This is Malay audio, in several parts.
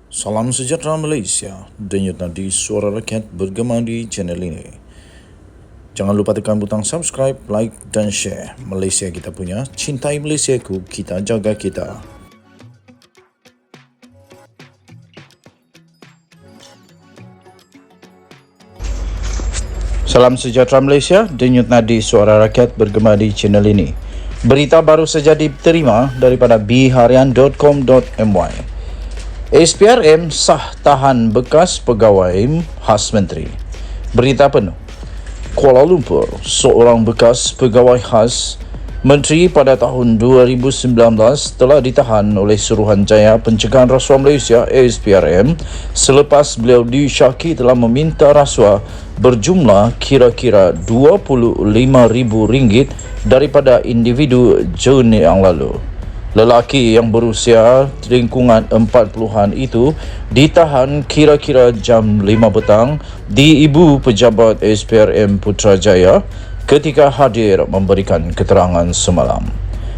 Salam sejahtera Malaysia, denyut nadi suara rakyat bergema di channel ini. Jangan lupa tekan butang subscribe, like dan share. Malaysia kita punya, cintai Malaysiaku, kita jaga kita. Salam sejahtera Malaysia, denyut nadi suara rakyat bergema di channel ini. Berita baru saja diterima daripada bharian.com.my. SPRM sah tahan bekas pegawai khas menteri. Berita penuh. Kuala Lumpur, seorang bekas pegawai khas menteri pada tahun 2019 telah ditahan oleh Suruhanjaya Pencegahan Rasuah Malaysia SPRM selepas beliau disyaki telah meminta rasuah berjumlah kira-kira RM25,000 daripada individu Jun yang lalu. Lelaki yang berusia lingkungan 40-an itu ditahan kira-kira jam 5 petang di Ibu Pejabat SPRM Putrajaya ketika hadir memberikan keterangan semalam.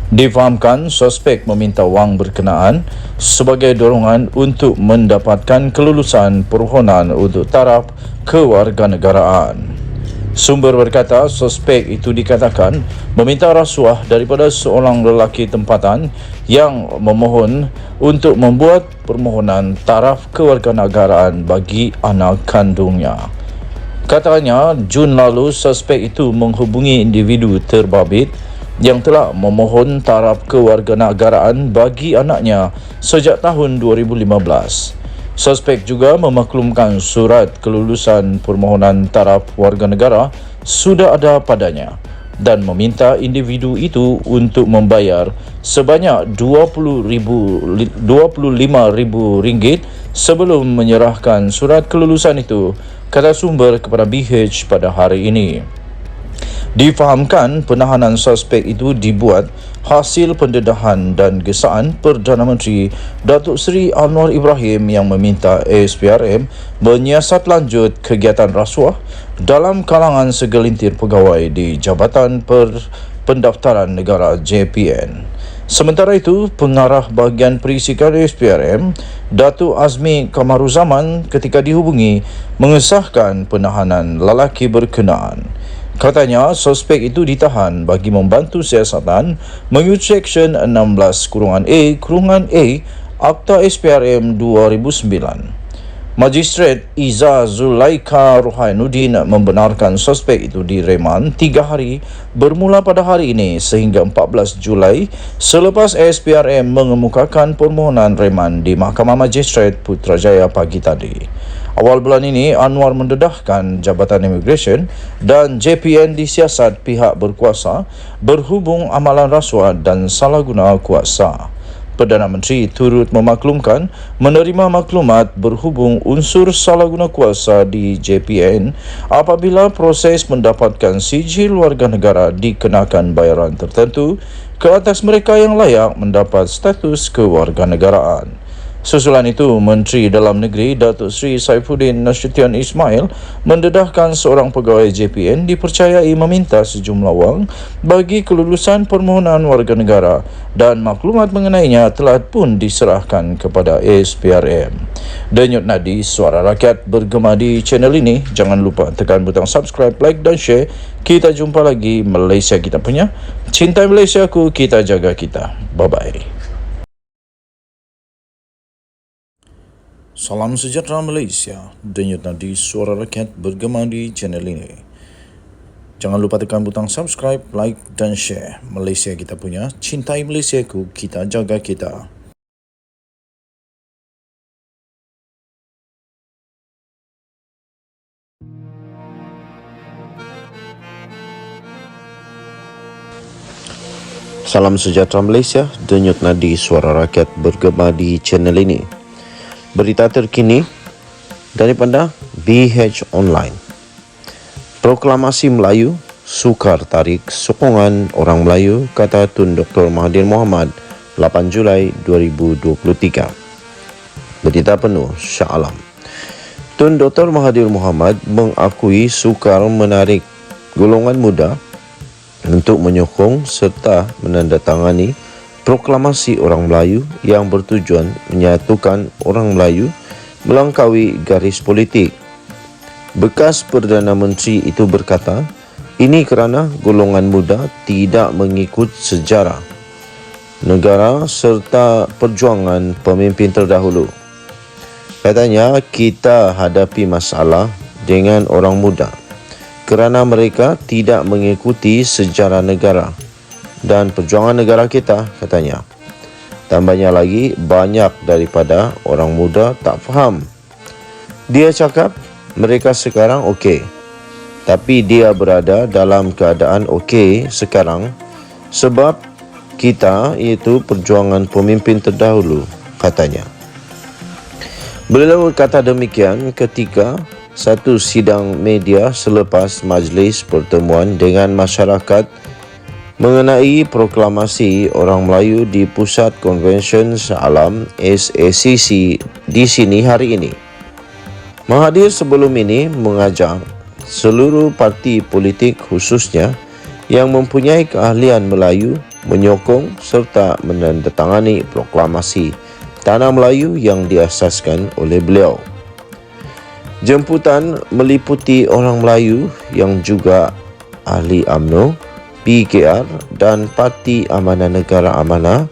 Difahamkan suspek meminta wang berkenaan sebagai dorongan untuk mendapatkan kelulusan permohonan untuk taraf kewarganegaraan. Sumber berkata suspek itu dikatakan meminta rasuah daripada seorang lelaki tempatan yang memohon untuk membuat permohonan taraf kewarganegaraan bagi anak kandungnya. Katanya, Jun lalu suspek itu menghubungi individu terbabit yang telah memohon taraf kewarganegaraan bagi anaknya sejak tahun 2015. Suspek juga memaklumkan surat kelulusan permohonan taraf warganegara sudah ada padanya dan meminta individu itu untuk membayar sebanyak RM25,000 sebelum menyerahkan surat kelulusan itu, kata sumber kepada BH pada hari ini. Difahamkan penahanan suspek itu dibuat hasil pendedahan dan gesaan Perdana Menteri Datuk Seri Anwar Ibrahim yang meminta SPRM menyiasat lanjut kegiatan rasuah dalam kalangan segelintir pegawai di Jabatan Pendaftaran Negara JPN. Sementara itu, pengarah bahagian perisikan SPRM, Datuk Azmi Kamaruzaman ketika dihubungi mengesahkan penahanan lelaki berkenaan. Katanya, suspek itu ditahan bagi membantu siasatan mengikut Seksyen 16(a) Akta SPRM 2009. Magistrate Iza Zulaika Rohainuddin membenarkan suspek itu direman 3 hari bermula pada hari ini sehingga 14 Julai selepas SPRM mengemukakan permohonan reman di Mahkamah Magistrate Putrajaya pagi tadi. Awal bulan ini, Anwar mendedahkan Jabatan Immigration dan JPN disiasat pihak berkuasa berhubung amalan rasuah dan salah guna kuasa. Perdana Menteri turut memaklumkan menerima maklumat berhubung unsur salah guna kuasa di JPN apabila proses mendapatkan sijil warga negara dikenakan bayaran tertentu ke atas mereka yang layak mendapat status kewarganegaraan. Susulan itu, Menteri Dalam Negeri Datuk Seri Saifuddin Nasution Ismail mendedahkan seorang pegawai JPN dipercayai meminta sejumlah wang bagi kelulusan permohonan warga negara dan maklumat mengenainya telah pun diserahkan kepada SPRM. Denyut nadi suara rakyat bergema di channel ini. Jangan lupa tekan butang subscribe, like dan share. Kita jumpa lagi. Malaysia kita punya, cintai Malaysiaku, kita jaga kita. Bye-bye. Salam sejahtera Malaysia, denyut nadi suara rakyat bergema di channel ini. Jangan lupa tekan butang subscribe, like dan share. Malaysia kita punya, cintai Malaysiaku, kita jaga kita. Salam sejahtera Malaysia, denyut nadi suara rakyat bergema di channel ini. Berita terkini daripada BH Online. Proklamasi Melayu sukar tarik sokongan orang Melayu, kata Tun Dr. Mahathir Mohamad 8 Julai 2023. Berita penuh Shah Alam. Tun Dr. Mahathir Mohamad mengakui sukar menarik golongan muda untuk menyokong serta menandatangani proklamasi orang Melayu yang bertujuan menyatukan orang Melayu melangkaui garis politik. Bekas Perdana Menteri itu berkata, ini kerana golongan muda tidak mengikut sejarah negara serta perjuangan pemimpin terdahulu. Katanya, kita hadapi masalah dengan orang muda kerana mereka tidak mengikuti sejarah negara dan perjuangan negara kita, katanya. Tambahnya lagi, banyak daripada orang muda tak faham. Dia cakap, mereka sekarang okey. Tapi dia berada dalam keadaan okey sekarang sebab kita, iaitu perjuangan pemimpin terdahulu, katanya. Beliau berkata demikian ketika satu sidang media selepas majlis pertemuan dengan masyarakat mengenai proklamasi orang Melayu di Pusat Konvensyen Shah Alam SACC di sini hari ini. Mahathir sebelum ini mengajak seluruh parti politik khususnya yang mempunyai keahlian Melayu menyokong serta menandatangani proklamasi Tanah Melayu yang diasaskan oleh beliau. Jemputan meliputi orang Melayu yang juga ahli UMNO, PKR dan Parti Amanah Negara Amanah,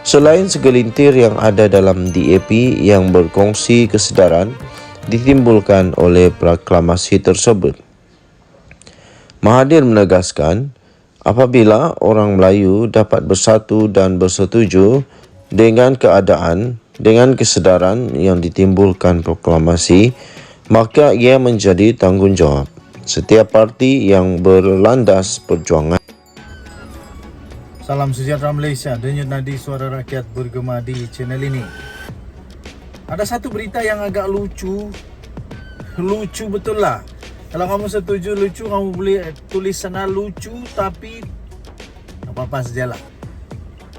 selain segelintir yang ada dalam DAP yang berkongsi kesedaran ditimbulkan oleh proklamasi tersebut. Mahathir menegaskan, apabila orang Melayu dapat bersatu dan bersetuju dengan keadaan, dengan kesedaran yang ditimbulkan proklamasi, maka ia menjadi tanggungjawab setiap parti yang berlandas perjuangan. Salam sejahtera Malaysia, denyut nadi suara rakyat bergema di channel ini. Ada satu berita yang agak lucu betul lah. Kalau kamu setuju lucu, kamu boleh tulis sana lucu, tapi apa-apa sajalah.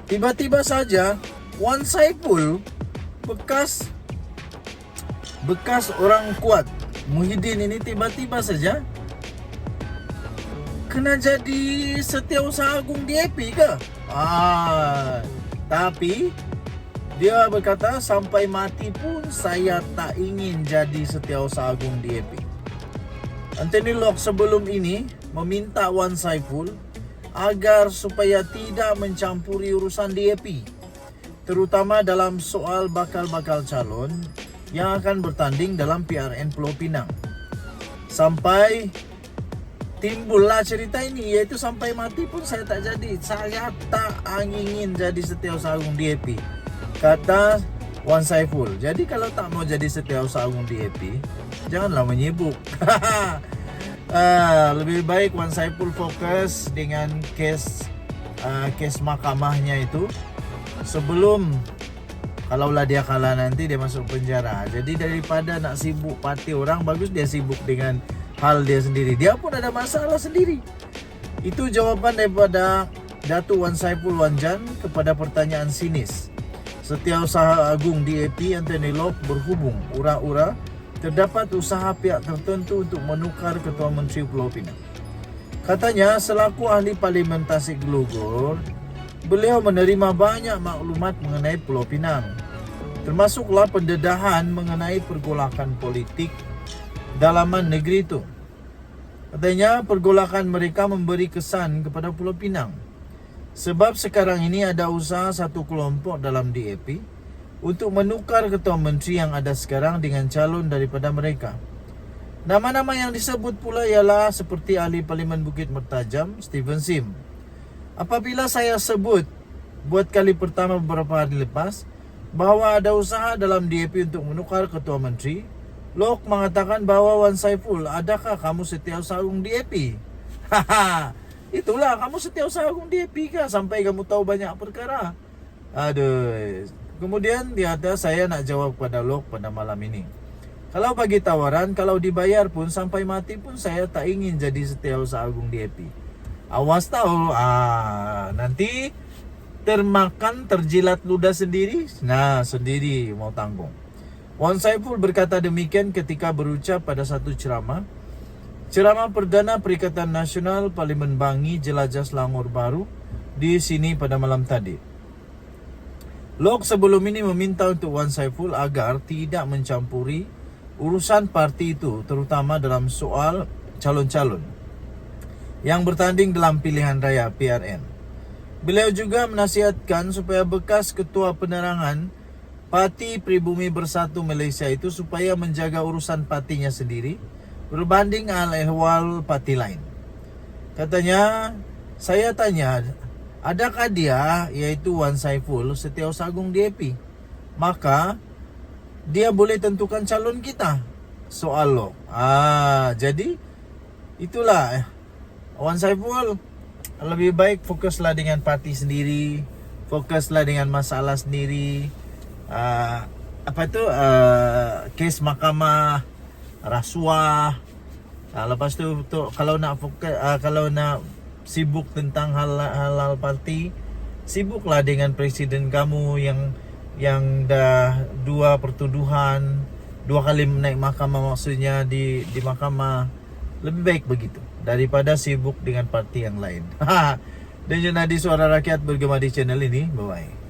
Tiba-tiba saja Wan Saiful, bekas orang kuat Muhyiddin ini tiba-tiba saja kena jadi Setiausaha Agung DAP ke? Tapi dia berkata, sampai mati pun saya tak ingin jadi Setiausaha Agung DAP. Anthony Locke sebelum ini meminta Wan Saiful agar supaya tidak mencampuri urusan DAP, terutama dalam soal bakal-bakal calon yang akan bertanding dalam PRN Pulau Pinang. Sampai timbullah cerita ini, iaitu sampai mati pun saya tak jadi. Saya tak ingin jadi Setiausaha Agung DAP, kata Wan Saiful. Jadi kalau tak mau jadi Setiausaha Agung DAP, janganlah menyibuk. Lebih baik Wan Saiful fokus dengan kes mahkamahnya itu sebelum, kalaulah dia kalah nanti dia masuk penjara. Jadi daripada nak sibuk parti orang, bagus dia sibuk dengan hal dia sendiri. Dia pun ada masalah sendiri. Itu jawaban daripada Datuk Wan Saiful Wanjan kepada pertanyaan sinis Setiausaha Agung DAP Anthony Locke berhubung ura-ura terdapat usaha pihak tertentu untuk menukar Ketua Menteri Pulau Pinang. Katanya, selaku ahli Parlimen Tasik Glogor, beliau menerima banyak maklumat mengenai Pulau Pinang, termasuklah pendedahan mengenai pergolakan politik dalaman negeri itu. Katanya, pergolakan mereka memberi kesan kepada Pulau Pinang sebab sekarang ini ada usaha satu kelompok dalam DAP untuk menukar Ketua Menteri yang ada sekarang dengan calon daripada mereka. Nama-nama yang disebut pula ialah seperti ahli Parlimen Bukit Mertajam, Stephen Sim. Apabila saya sebut buat kali pertama beberapa hari lepas bahawa ada usaha dalam DAP untuk menukar Ketua Menteri, Locke mengatakan bahawa Wan Saiful, adakah kamu Setiausaha Agung DAP? Itulah, kamu Setiausaha Agung DAP kah sampai kamu tahu banyak perkara? Aduh. Kemudian dia kata, saya nak jawab kepada Locke pada malam ini. Kalau bagi tawaran, kalau dibayar pun sampai mati pun saya tak ingin jadi Setiausaha Agung DAP. Awas tahu, nanti termakan, terjilat ludah sendiri. Nah, sendiri mau tanggung. Wan Saiful berkata demikian ketika berucap pada satu ceramah Perdana Perikatan Nasional Parlimen Bangi Jelajah Selangor Baru di sini pada malam tadi. Lok sebelum ini meminta untuk Wan Saiful agar tidak mencampuri urusan parti itu, terutama dalam soal calon-calon yang bertanding dalam pilihan raya PRN. Beliau juga menasihatkan supaya bekas Ketua Penerangan Parti Pribumi Bersatu Malaysia itu supaya menjaga urusan partinya sendiri berbanding al-ehwal parti lain. Katanya, saya tanya, adakah dia, iaitu Wan Saiful, Setiausagung DAP? Maka dia boleh tentukan calon kita. Soal lo. Jadi itulah Wan Saiful, lebih baik fokuslah dengan parti sendiri, fokuslah dengan masalah sendiri. Kes mahkamah, rasuah. Lepas tu kalau nak fokus, kalau nak sibuk tentang hal parti, sibuklah dengan presiden kamu yang dah 2 pertuduhan, 2 kali naik mahkamah, maksudnya di mahkamah. Lebih baik begitu daripada sibuk dengan parti yang lain. Dan Nadi Suara Rakyat bergema di channel ini. Bye bye.